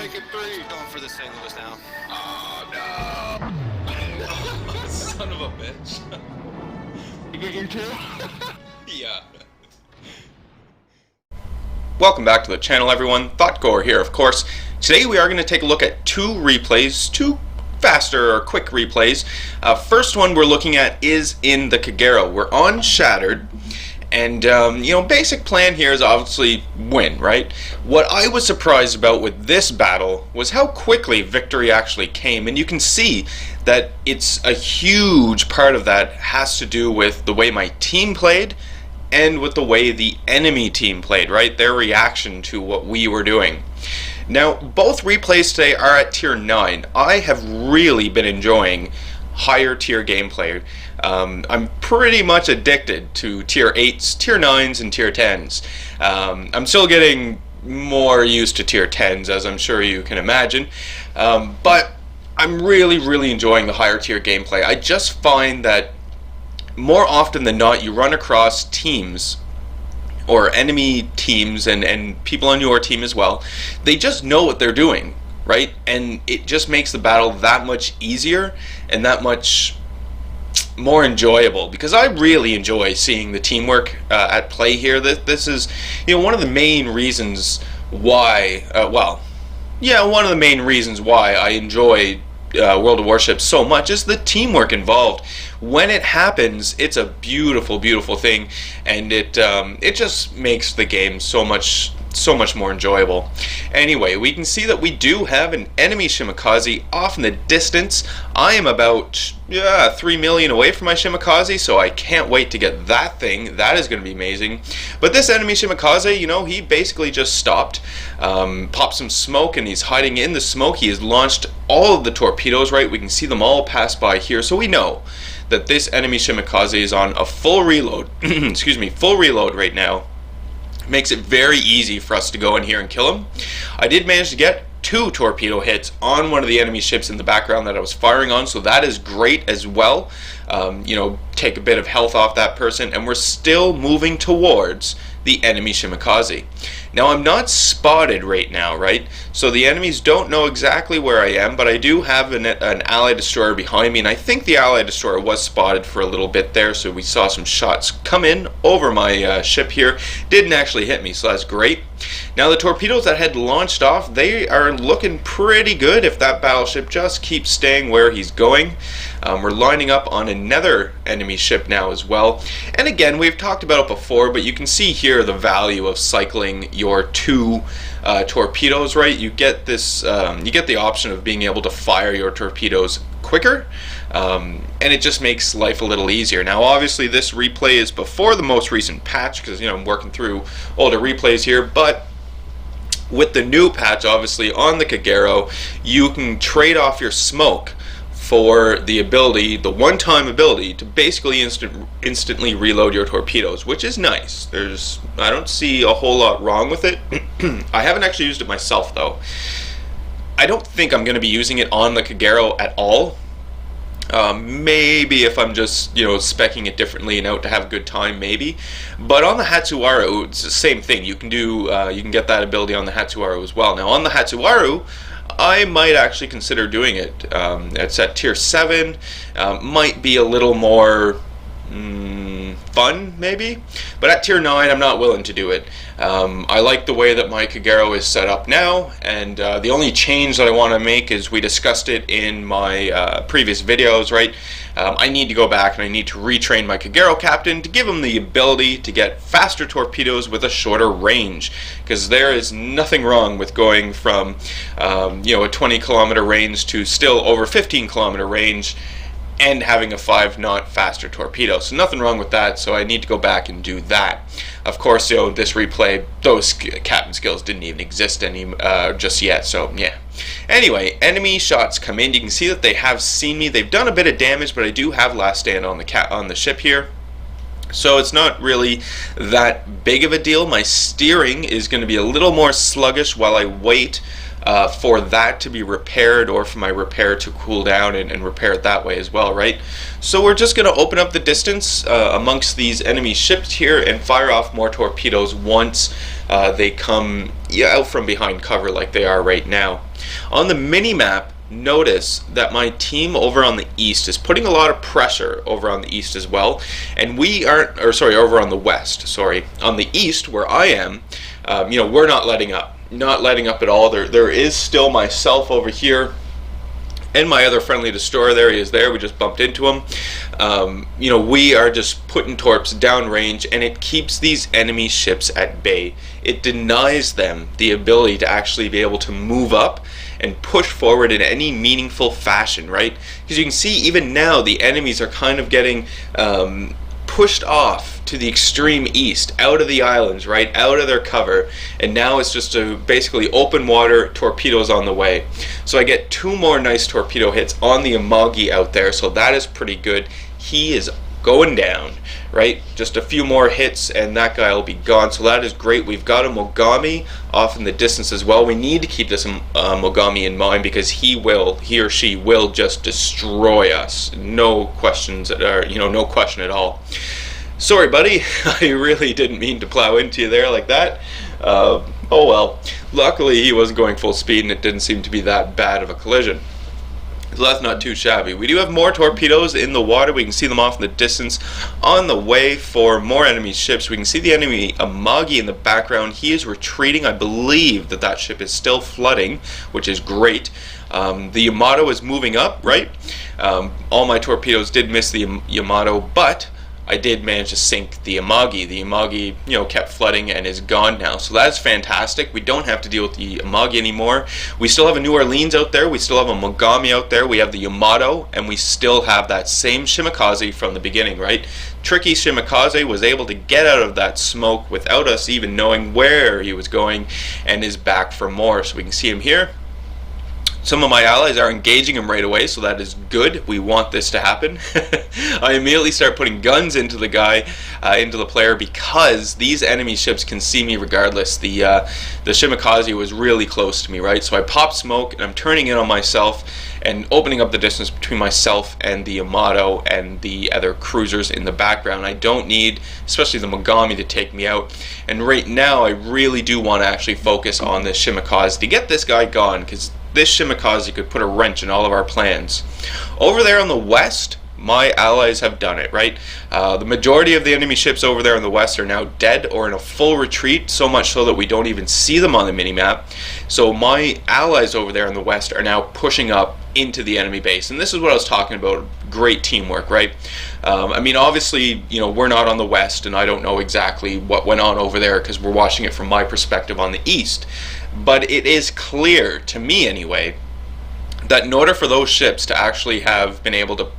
taking three. Going for the St. Louis now. Oh no! Son of a bitch. You get your two? Yeah. Welcome back to the channel, everyone. Thotgor here, of course. Today we are going to take a look at two replays, two faster or quick replays. First one we're looking at is in the Thotgor. We're on Shattered. And, basic plan here is obviously win, right? What I was surprised about with this battle was how quickly victory actually came. And you can see that it's a huge part of that has to do with the way my team played and with the way the enemy team played, right? Their reaction to what we were doing. Now, both replays today are at tier 9. I have really been enjoying higher tier gameplay. I'm pretty much addicted to tier 8s, tier 9s, and tier 10s. I'm still getting more used to tier 10s, as I'm sure you can imagine. But I'm really enjoying the higher tier gameplay. I just find that more often than not, you run across teams or enemy teams and people on your team as well. They just know what they're doing, right? And it just makes the battle that much easier and that much more enjoyable, because I really enjoy seeing the teamwork at play here. This is, one of the main reasons why, one of the main reasons why I enjoy World of Warships so much is the teamwork involved. When it happens, it's a beautiful thing, and it just makes the game so much more enjoyable. Anyway, we can see that we do have an enemy Shimakaze off in the distance. I am about 3 million away from my Shimakaze, so I can't wait to get that thing. That is going to be amazing. But this enemy Shimakaze, he basically just stopped, popped some smoke, and he's hiding in the smoke. He has launched all of the torpedoes, right? We can see them all pass by here, so we know that this enemy Shimakaze is on a full reload. Excuse me, full reload right now. Makes it very easy for us to go in here and kill him. I did manage to get 2 torpedo hits on one of the enemy ships in the background that I was firing on, so that is great as well. Take a bit of health off that person, and we're still moving towards the enemy Shimakaze. Now, I'm not spotted right now, right? So the enemies don't know exactly where I am, but I do have an Allied destroyer behind me, and I think the Allied destroyer was spotted for a little bit there, so we saw some shots come in over my ship here. Didn't actually hit me, so that's great. Now, the torpedoes that had launched off, they are looking pretty good if that battleship just keeps staying where he's going. We're lining up on another enemy ship now as well. And again, we've talked about it before, but you can see here the value of cycling your 2 torpedoes, right? You get this, you get the option of being able to fire your torpedoes quicker, and it just makes life a little easier. Now, obviously, this replay is before the most recent patch, because I'm working through older replays here, but with the new patch, obviously, on the Thotgor, you can trade off your smoke for the ability, the one-time ability, to basically instantly reload your torpedoes, which is nice. I don't see a whole lot wrong with it. I haven't actually used it myself, though. I don't think I'm going to be using it on the Thotgor at all. Maybe if I'm just, speccing it differently and out to have a good time, maybe. But on the Hatsuharu, it's the same thing. You can do, you can get that ability on the Hatsuharu as well. Now, on the Hatsuharu, I might actually consider doing it. It's at tier 7. Might be a little more fun, maybe. But at tier 9, I'm not willing to do it. I like the way that my Thotgor is set up now, and the only change that I want to make is, we discussed it in my previous videos, right? I need to go back and I need to retrain my Thotgor captain to give him the ability to get faster torpedoes with a shorter range, because there is nothing wrong with going from a 20-kilometer range to still over 15-kilometer range and having a 5-knot faster torpedo. So nothing wrong with that, so I need to go back and do that. Of course, this replay, those captain skills didn't even exist just yet, so yeah. Anyway, enemy shots come in. You can see that they have seen me. They've done a bit of damage, but I do have last stand on the ship here. So it's not really that big of a deal. My steering is going to be a little more sluggish while I wait for that to be repaired, or for my repair to cool down and repair it that way as well, right? So we're just going to open up the distance amongst these enemy ships here and fire off more torpedoes once they come out from behind cover like they are right now. On the mini-map, notice that my team over on the east is putting a lot of pressure over on the east as well, and we aren't, or sorry, over on the west, sorry. On the east, where I am, we're not letting up. Not letting up at all. There is still myself over here, and my other friendly destroyer there. He is there. We just bumped into him. We are just putting torps downrange, and it keeps these enemy ships at bay. It denies them the ability to actually be able to move up and push forward in any meaningful fashion, right? Because you can see even now the enemies are kind of getting pushed off to the extreme east, out of the islands, right, out of their cover, and now it's just a basically open water, torpedoes on the way. So I get 2 more nice torpedo hits on the Amagi out there, so that is pretty good. He is going down, right? Just a few more hits and that guy will be gone, so that is great. We've got a Mogami off in the distance as well. We need to keep this Mogami in mind, because he or she will just destroy us. No questions, no question at all. Sorry, buddy. I really didn't mean to plow into you there like that. Oh well. Luckily, he wasn't going full speed, and it didn't seem to be that bad of a collision. So that's not too shabby. We do have more torpedoes in the water. We can see them off in the distance on the way for more enemy ships. We can see the enemy Amagi in the background. He is retreating. I believe that ship is still flooding, which is great. The Yamato is moving up, right? All my torpedoes did miss the Yamato, but I did manage to sink the Amagi. The Amagi, kept flooding and is gone now. So that's fantastic. We don't have to deal with the Amagi anymore. We still have a New Orleans out there. We still have a Mogami out there. We have the Yamato, and we still have that same Shimakaze from the beginning, right? Tricky Shimakaze was able to get out of that smoke without us even knowing where he was going, and is back for more. So we can see him here. Some of my allies are engaging him right away, so that is good. We want this to happen. I immediately start putting guns into the guy, into the player, because these enemy ships can see me regardless. The Shimakaze was really close to me, right? So I pop smoke, and I'm turning in on myself and opening up the distance between myself and the Yamato and the other cruisers in the background. I don't need, especially the Mogami, to take me out. And right now, I really do want to actually focus on this Shimakaze to get this guy gone, because this Shimakaze could put a wrench in all of our plans. Over there on the west, my allies have done it, right? The majority of the enemy ships over there on the west are now dead or in a full retreat, so much so that we don't even see them on the minimap. So my allies over there in the west are now pushing up into the enemy base, and this is what I was talking about. Great teamwork, right? Obviously, we're not on the west, and I don't know exactly what went on over there, because we're watching it from my perspective on the east. But it is clear, to me anyway, that in order for those ships to actually have been able to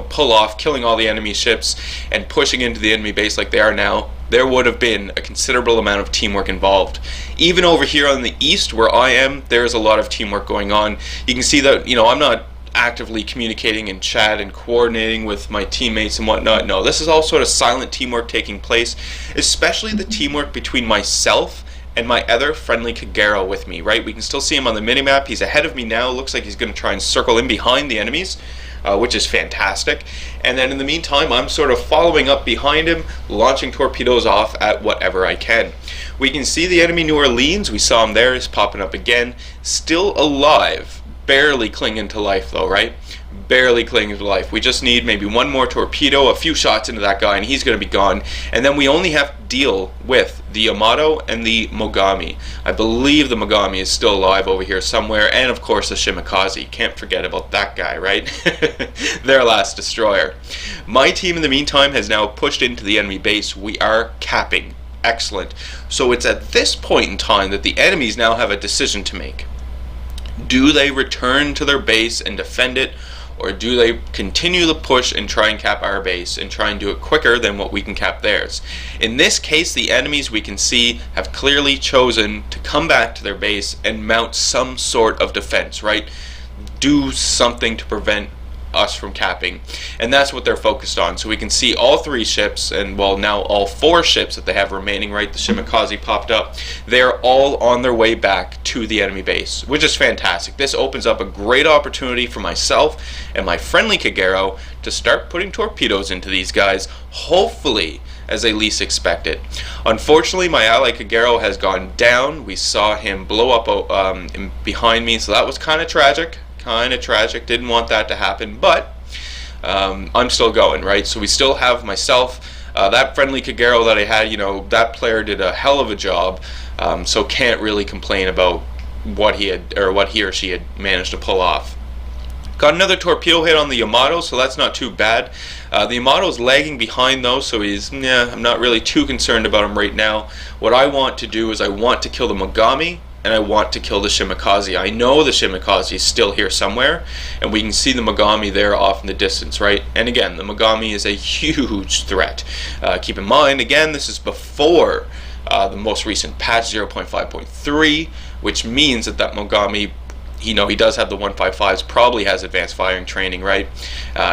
pull off killing all the enemy ships and pushing into the enemy base like they are now, there would have been a considerable amount of teamwork involved. Even over here on the east where I am, there's a lot of teamwork going on. You can see that I'm not actively communicating in chat and coordinating with my teammates and whatnot. No, this is all sort of silent teamwork taking place, especially the teamwork between myself and my other friendly Kagero with me, right? We can still see him on the minimap. He's ahead of me now. Looks like he's going to try and circle in behind the enemies, which is fantastic. And then in the meantime, I'm sort of following up behind him, launching torpedoes off at whatever I can. We can see the enemy New Orleans. We saw him there. He's popping up again. Still alive. Barely clinging to life though, right? Barely clinging to life. We just need maybe one more torpedo, a few shots into that guy, and he's going to be gone. And then we only have to deal with the Yamato and the Mogami. I believe the Mogami is still alive over here somewhere, and of course the Shimakaze. Can't forget about that guy, right? Their last destroyer. My team in the meantime has now pushed into the enemy base. We are capping. Excellent. So it's at this point in time that the enemies now have a decision to make. Do they return to their base and defend it, or do they continue the push and try and cap our base and try and do it quicker than what we can cap theirs? In this case, the enemies, we can see, have clearly chosen to come back to their base and mount some sort of defense, right? Do something to prevent us from capping, and that's what they're focused on. So we can see all 3 ships, and well, now all 4 ships that they have remaining, right? The Shimakaze popped up. They're all on their way back to the enemy base, which is fantastic. This opens up a great opportunity for myself and my friendly Kagero to start putting torpedoes into these guys, hopefully as they least expect it. Unfortunately, my ally Kagero has gone down. We saw him blow up behind me, so that was kind of tragic. Didn't want that to happen, but I'm still going, right? So we still have myself. That friendly Kagero that I had, you know, that player did a hell of a job, so can't really complain about what he or she had managed to pull off. Got another torpedo hit on the Yamato, so that's not too bad. The Yamato's lagging behind though, so I'm not really too concerned about him right now. What I want to do is I want to kill the Mogami, and I want to kill the Shimakaze. I know the Shimakaze is still here somewhere, and we can see the Mogami there off in the distance, right? And again, the Mogami is a huge threat. Keep in mind, again, this is before the most recent patch 0.5.3, which means that Mogami, you know, he does have the 155s, probably has advanced firing training, right?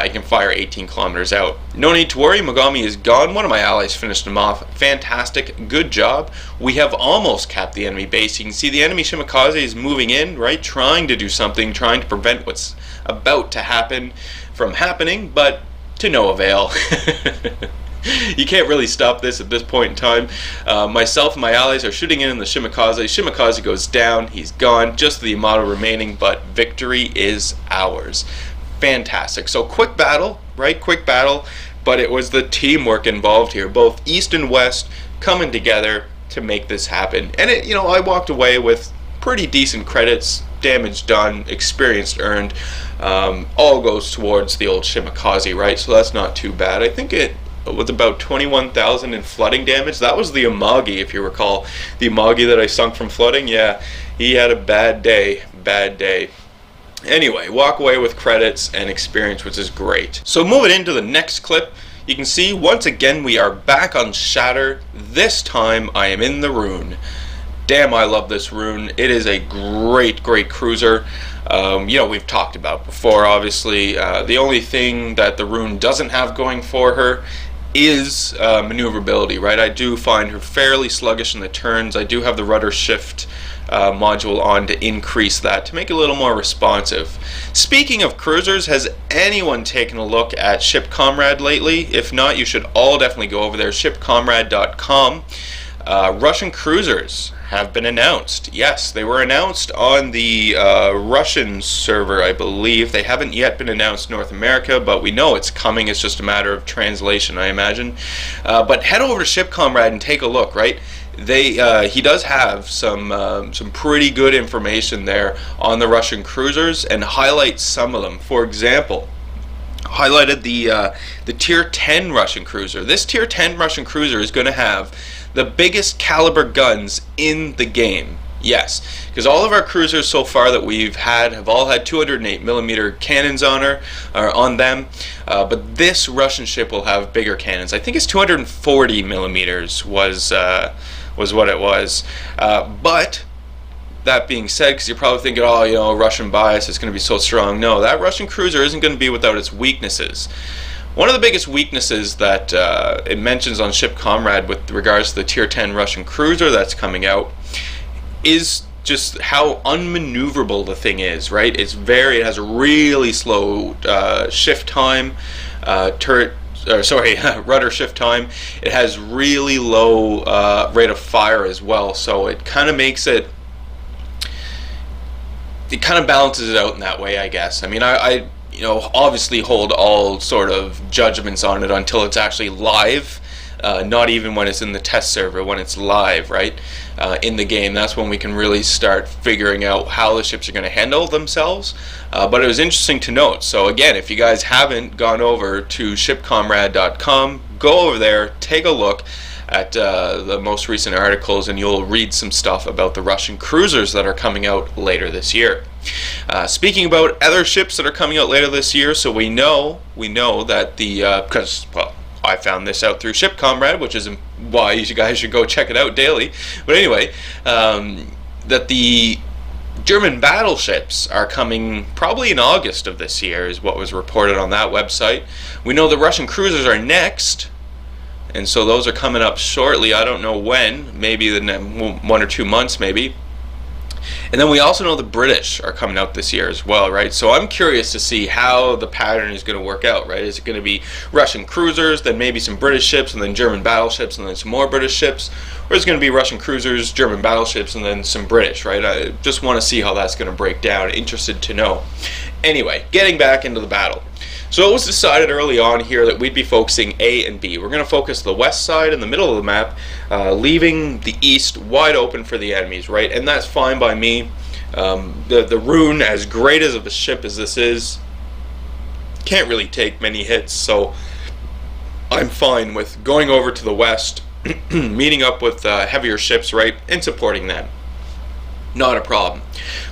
He can fire 18 kilometers out. No need to worry, Mogami is gone. One of my allies finished him off. Fantastic, good job. We have almost capped the enemy base. You can see the enemy Shimakaze is moving in, right? Trying to do something, trying to prevent what's about to happen from happening, but to no avail. You can't really stop this at this point in time. Myself and my allies are shooting in the Shimakaze. Shimakaze goes down. He's gone. Just the Yamato remaining, but victory is ours. Fantastic. So quick battle, right? Quick battle, but it was the teamwork involved here. Both East and West coming together to make this happen. And it, you know, I walked away with pretty decent credits. Damage done, experience earned. All goes towards the old Shimakaze, right? So that's not too bad. I think it with about 21,000 in flooding damage. That was the Amagi, if you recall. The Amagi that I sunk from flooding, yeah, he had a bad day. Anyway, walk away with credits and experience, which is great. So moving into the next clip, you can see once again we are back on Shatter. This time I am in the Roon. Damn, I love this Roon. It is a great cruiser. You know, we've talked about before, obviously. The only thing that the Roon doesn't have going for her is maneuverability, right? I do find her fairly sluggish in the turns. I do have the rudder shift module on to increase that, to make it a little more responsive. Speaking of cruisers, has anyone taken a look at Ship Comrade lately? If not, you should all definitely go over there, shipcomrade.com. Russian cruisers have been announced. Yes, they were announced on the Russian server, I believe. They haven't yet been announced in North America, but we know it's coming. It's just a matter of translation, I imagine. But head over to Ship Comrade and take a look, right? He does have some pretty good information there on the Russian cruisers, and highlights some of them. For example, highlighted the tier 10 Russian cruiser. This tier 10 Russian cruiser is going to have the biggest caliber guns in the game. Yes, because all of our cruisers so far that we've had have all had 208mm cannons on them, but this Russian ship will have bigger cannons. I think it's 240mm was what it was. But that being said, because you're probably thinking, oh, you know, Russian bias is going to be so strong. No, that Russian cruiser isn't going to be without its weaknesses. One of the biggest weaknesses that it mentions on Ship Comrade with regards to the tier 10 Russian cruiser that's coming out is just how unmaneuverable the thing is, right? It has a really slow shift time, rudder shift time. It has really low rate of fire as well, so it kind of makes it kind of balances it out in that way, I guess. I mean, I you know, obviously hold all sort of judgments on it until it's actually live. Not even when it's in the test server, when it's live, right? In the game, that's when we can really start figuring out how the ships are going to handle themselves. But it was interesting to note. So again, if you guys haven't gone over to shipcomrade.com, go over there, take a look at the most recent articles, and you'll read some stuff about the Russian cruisers that are coming out later this year. Speaking about other ships that are coming out later this year, so we know that because well, I found this out through Ship Comrade, which is why you guys should go check it out daily. But anyway, that the German battleships are coming probably in August of this year, is what was reported on that website. We know the Russian cruisers are next, and so those are coming up shortly. I don't know when, maybe the 1 or 2 months maybe. And then we also know the British are coming out this year as well, right? So I'm curious to see how the pattern is going to work out, right? Is it going to be Russian cruisers, then maybe some British ships, and then German battleships, and then some more British ships? Or is it going to be Russian cruisers, German battleships, and then some British, right? I just want to see how that's going to break down. Interested to know. Anyway, getting back into the battle. So it was decided early on here that we'd be focusing A and B. We're going to focus the west side in the middle of the map, leaving the east wide open for the enemies, right? And that's fine by me. The Roon, as great as of a ship as this is, can't really take many hits, so I'm fine with going over to the west, meeting up with heavier ships, right, and supporting them. Not a problem.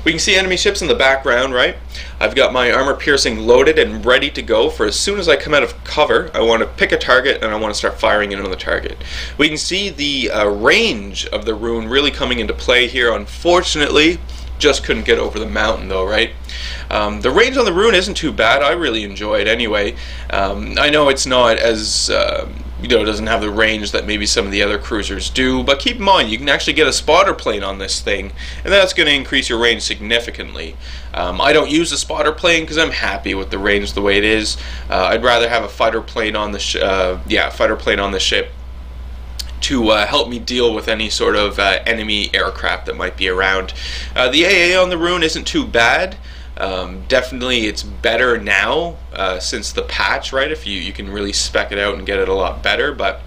We can see enemy ships in the background, right? I've got my armor piercing loaded and ready to go for as soon as I come out of cover. I want to pick a target and I want to start firing in on the target. We can see the range of the Roon really coming into play here. Unfortunately, just couldn't get over the mountain though, right? The range on the Roon isn't too bad. I really enjoy it anyway. I know it's not as doesn't have the range that maybe some of the other cruisers do, but keep in mind you can actually get a spotter plane on this thing, and that's going to increase your range significantly. I don't use the spotter plane because I'm happy with the range the way it is. I'd rather have a fighter plane on the ship to help me deal with any sort of enemy aircraft that might be around. The AA on the Roon isn't too bad. Definitely it's better now since the patch, right? If you can really spec it out and get it a lot better, but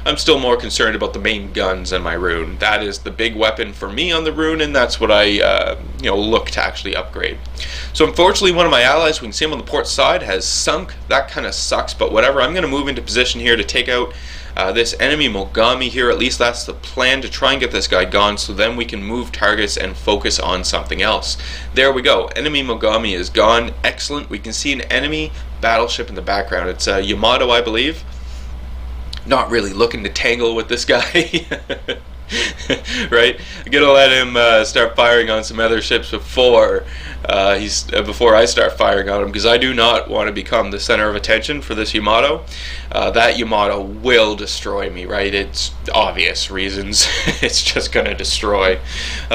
I'm still more concerned about the main guns on my Roon. That is the big weapon for me on the Roon, and that's what I look to actually upgrade. So unfortunately one of my allies, we can see him on the port side, has sunk. That kind of sucks, but whatever. I'm going to move into position here to take out this enemy Mogami here. At least that's the plan, to try and get this guy gone, so then we can move targets and focus on something else. There we go. Enemy Mogami is gone. Excellent. We can see an enemy battleship in the background. It's Yamato, I believe. Not really looking to tangle with this guy. Right? I'm gonna let him start firing on some other ships before before I start firing on him, because I do not want to become the center of attention for this Yamato. That Yamato will destroy me, right? It's obvious reasons. It's just gonna destroy.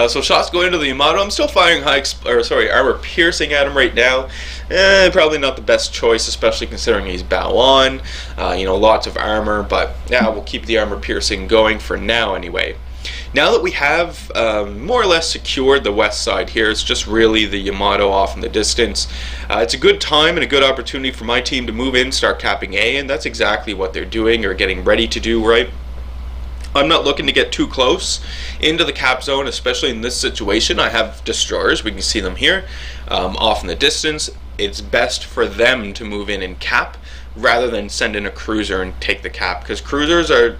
So shots go into the Yamato. I'm still firing armor piercing at him right now. Probably not the best choice, especially considering he's bow on. Lots of armor, but yeah, we'll keep the armor piercing going for now anyway. Now that we have more or less secured the west side here, it's just really the Yamato off in the distance. It's a good time and a good opportunity for my team to move in, start capping A, and that's exactly what they're doing or getting ready to do, right? I'm not looking to get too close into the cap zone, especially in this situation. I have destroyers, we can see them here, off in the distance. It's best for them to move in and cap rather than send in a cruiser and take the cap, because cruisers are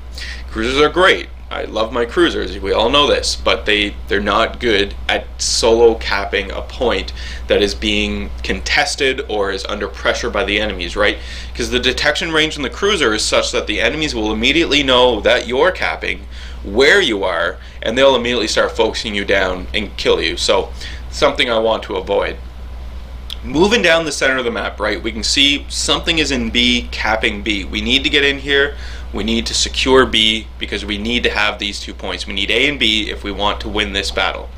great. I love my cruisers, we all know this, but they're not good at solo capping a point that is being contested or is under pressure by the enemies, right? Because the detection range in the cruiser is such that the enemies will immediately know that you're capping, where you are, and they'll immediately start focusing you down and kill you. So something I want to avoid. Moving down the center of the map, right, we can see something is in B, capping B. We need to get in here. We need to secure B because we need to have these 2 points. We need A and B if we want to win this battle.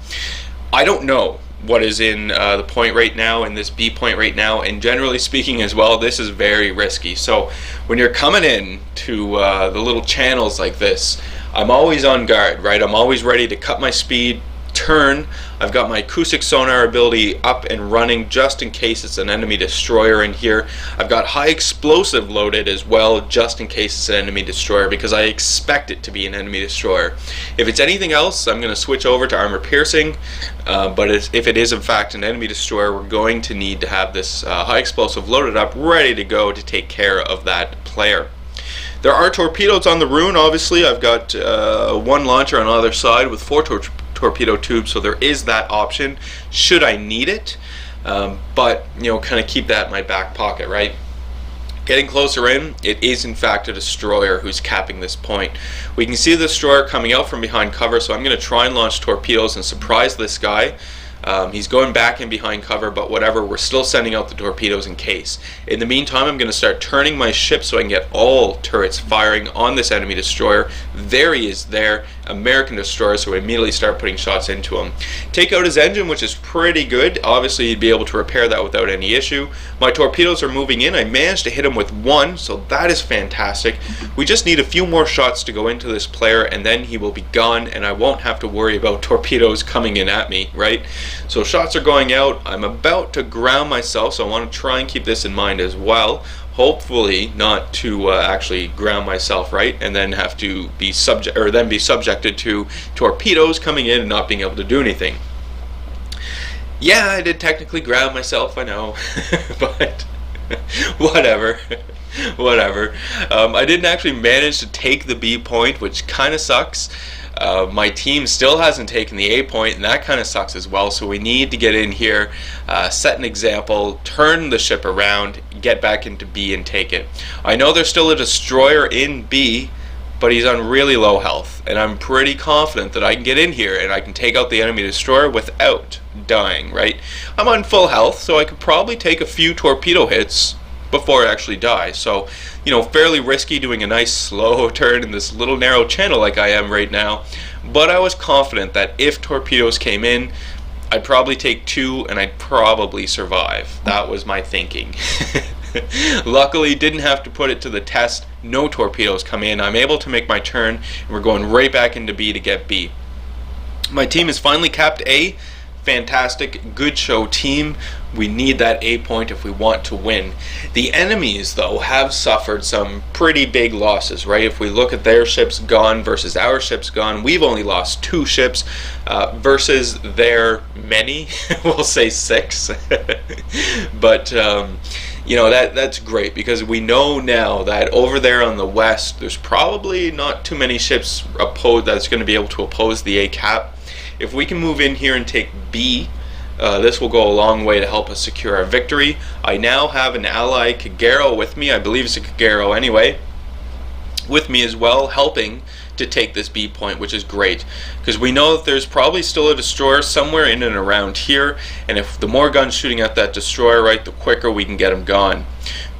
I don't know what is in the point right now, in this B point right now, and generally speaking as well, this is very risky. So when you're coming in to the little channels like this, I'm always on guard, right? I'm always ready to cut my speed, turn. I've got my acoustic sonar ability up and running just in case it's an enemy destroyer in here. I've got high explosive loaded as well just in case it's an enemy destroyer, because I expect it to be an enemy destroyer. If it's anything else, I'm going to switch over to armor piercing, but if it is in fact an enemy destroyer, we're going to need to have this high explosive loaded up, ready to go to take care of that player. There are torpedoes on the Roon, obviously. I've got one launcher on either side with 4 torpedo tubes, so there is that option should I need it, but kind of keep that in my back pocket, right? Getting closer in, it is in fact a destroyer who's capping this point. We can see the destroyer coming out from behind cover, so I'm going to try and launch torpedoes and surprise this guy. He's going back in behind cover, but whatever, we're still sending out the torpedoes in case. In the meantime, I'm going to start turning my ship so I can get all turrets firing on this enemy destroyer. There he is there, American destroyer, so we immediately start putting shots into him. Take out his engine, which is pretty good. Obviously, you'd be able to repair that without any issue. My torpedoes are moving in. I managed to hit him with one, so that is fantastic. We just need a few more shots to go into this player, and then he will be gone, and I won't have to worry about torpedoes coming in at me, right? So shots are going out. I'm about to ground myself, so I want to try and keep this in mind as well. Hopefully not to actually ground myself, right, and then have to be subjected to torpedoes coming in and not being able to do anything. Yeah, I did technically ground myself, I know, but whatever. Whatever. I didn't actually manage to take the B point, which kind of sucks. My team still hasn't taken the A point, and that kind of sucks as well. So we need to get in here, set an example, turn the ship around, get back into B and take it. I know there's still a destroyer in B, but he's on really low health, and I'm pretty confident that I can get in here and I can take out the enemy destroyer without dying, right? I'm on full health, so I could probably take a few torpedo hits before I actually die. So, you know, fairly risky doing a nice slow turn in this little narrow channel like I am right now, but I was confident that if torpedoes came in, I'd probably take two and I'd probably survive. That was my thinking. Luckily, didn't have to put it to the test. No torpedoes come in. I'm able to make my turn, and we're going right back into B to get B. My team has finally capped A. Fantastic, good show team. We need that A point if we want to win. The enemies, though, have suffered some pretty big losses, right? If we look at their ships gone versus our ships gone, we've only lost 2 ships versus their many, we'll say 6. But you know, that's great, because we know now that over there on the west, there's probably not too many ships that's going to be able to oppose the A cap. If we can move in here and take B, this will go a long way to help us secure our victory. I now have an ally, Thotgor, with me. I believe it's a Thotgor anyway, with me as well, helping to take this B point, which is great, because we know that there's probably still a destroyer somewhere in and around here, and if the more guns shooting at that destroyer, right, the quicker we can get them gone.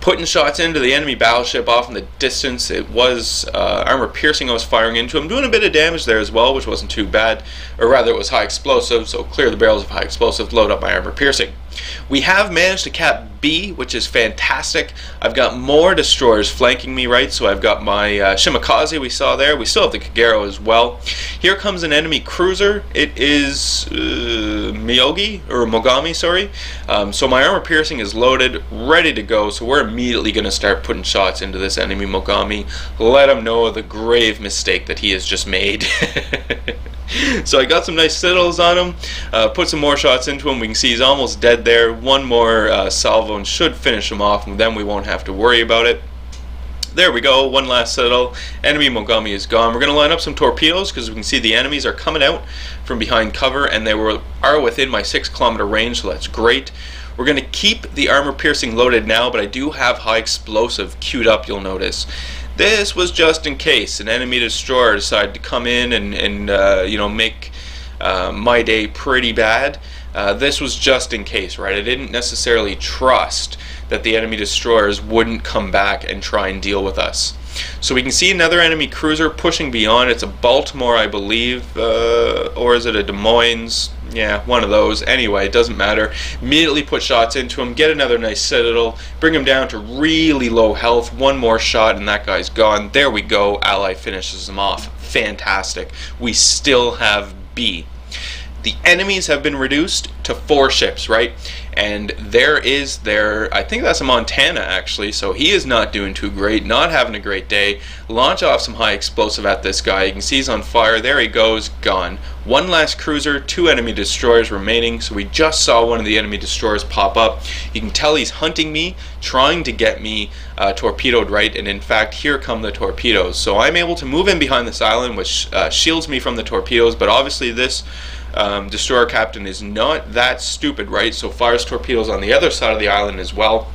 Putting shots into the enemy battleship off in the distance. It was armor piercing I was firing into. I'm doing a bit of damage there as well, which wasn't too bad, or rather it was high explosive, so clear the barrels of high explosive, load up my armor piercing. We have managed to cap B, which is fantastic. I've got more destroyers flanking me, right? So I've got my Shimakaze we saw there. We still have the Thotgor as well. Here comes an enemy cruiser. It is Mogami, sorry. So my armor piercing is loaded, ready to go. So we're immediately going to start putting shots into this enemy Mogami. Let him know the grave mistake that he has just made. So I got some nice citadels on him, put some more shots into him. We can see he's almost dead there. One more salvo and should finish him off, and then we won't have to worry about it. There we go, one last citadel. Enemy Mogami is gone. We're going to line up some torpedoes, because we can see the enemies are coming out from behind cover, and they are within my 6-kilometer range, so that's great. We're going to keep the armor piercing loaded now, but I do have high explosive queued up, you'll notice. This was just in case an enemy destroyer decided to come in and you know, make my day pretty bad. This was just in case, right? I didn't necessarily trust that the enemy destroyers wouldn't come back and try and deal with us. So we can see another enemy cruiser pushing beyond. It's a Baltimore, I believe, or is it a Des Moines? Yeah, one of those. Anyway, it doesn't matter. Immediately put shots into him, get another nice citadel, bring him down to really low health. One more shot and that guy's gone. There we go. Ally finishes him off. Fantastic. We still have B. The enemies have been reduced to 4 ships, right? And there is I think that's a Montana actually, so he is not doing too great, not having a great day. Launch off some high explosive at this guy. You can see he's on fire. There he goes, gone. One last cruiser, 2 enemy destroyers remaining. So we just saw one of the enemy destroyers pop up. You can tell he's hunting me, trying to get me torpedoed, right? And in fact, here come the torpedoes. So I'm able to move in behind this island, which shields me from the torpedoes, but obviously this destroyer captain is not that stupid, right? So fires torpedoes on the other side of the island as well.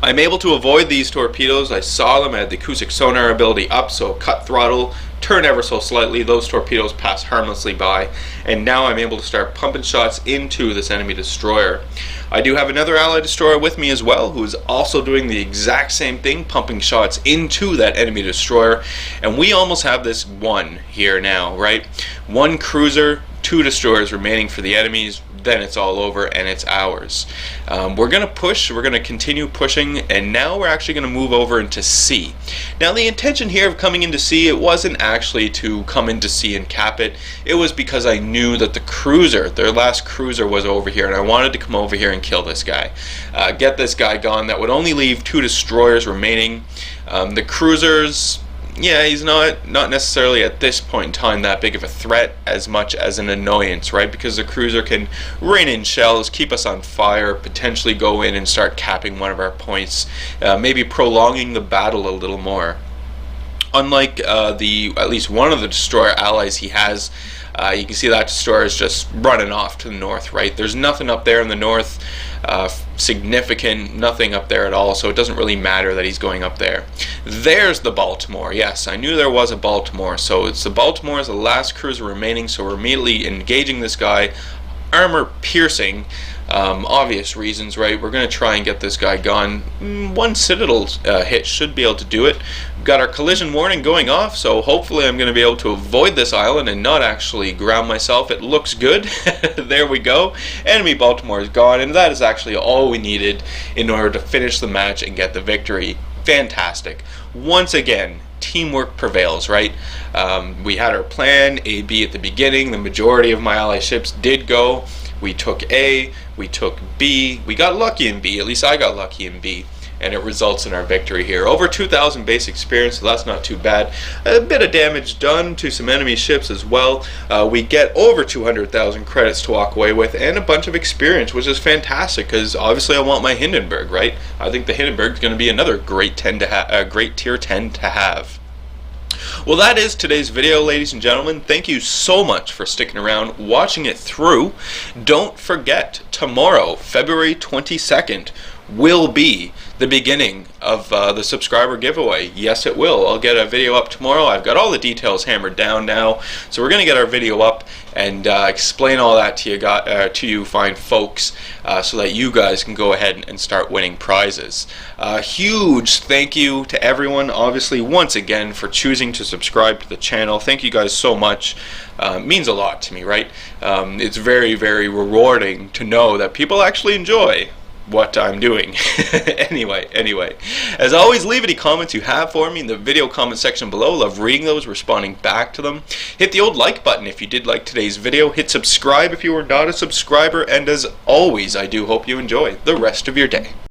I'm able to avoid these torpedoes. I saw them. I had the acoustic sonar ability up, so cut throttle, turn ever so slightly, those torpedoes pass harmlessly by, and now I'm able to start pumping shots into this enemy destroyer. I do have another Allied destroyer with me as well, who is also doing the exact same thing, pumping shots into that enemy destroyer, and we almost have this won here now, right? One cruiser, 2 destroyers remaining for the enemies, then it's all over and it's ours. We're going to push, we're going to continue pushing, and now we're actually going to move over into C. Now the intention here of coming into C, it wasn't actually to come into C and cap it. It was because I knew that the cruiser, their last cruiser, was over here, and I wanted to come over here and kill this guy. Get this guy gone. That would only leave 2 destroyers remaining. The cruisers, yeah, he's not necessarily at this point in time that big of a threat as much as an annoyance, right? Because the cruiser can rain in shells, keep us on fire, potentially go in and start capping one of our points, maybe prolonging the battle a little more. Unlike at least one of the destroyer allies he has, you can see that destroyer is just running off to the north, right? There's nothing up there in the north significant, nothing up there at all, so it doesn't really matter that he's going up there. There's the Baltimore. Yes, I knew there was a Baltimore, so it's the Baltimore is the last cruiser remaining, so we're immediately engaging this guy, armor piercing, obvious reasons, right? We're going to try and get this guy gone. 1 Citadel hit should be able to do it. We've got our collision warning going off, so hopefully I'm going to be able to avoid this island and not actually ground myself. It looks good. There we go. Enemy Baltimore is gone, and that is actually all we needed in order to finish the match and get the victory. Fantastic. Once again, teamwork prevails, right? We had our plan A, B at the beginning. The majority of my ally ships did go. We took A, we took B, we got lucky in B, at least I got lucky in B, and it results in our victory here. Over 2,000 base experience, so that's not too bad. A bit of damage done to some enemy ships as well. We get over 200,000 credits to walk away with, and a bunch of experience, which is fantastic, because obviously I want my Hindenburg, right? I think the Hindenburg is going to be another great tier 10 to have. Well, that is today's video, ladies and gentlemen. Thank you so much for sticking around, watching it through. Don't forget, tomorrow, February 22nd, will be the beginning of the subscriber giveaway. Yes, it will. I'll get a video up tomorrow. I've got all the details hammered down now, so we're going to get our video up and explain all that to you fine folks, so that you guys can go ahead and start winning prizes. Huge thank you to everyone, obviously, once again, for choosing to subscribe to the channel. Thank you guys so much. It means a lot to me, right? It's very, very rewarding to know that people actually enjoy what I'm doing. anyway, as always, leave any comments you have for me in the video comment section below. Love reading those, responding back to them. Hit the old like button if you did like today's video. Hit subscribe if you are not a subscriber, and as always, I do hope you enjoy the rest of your day.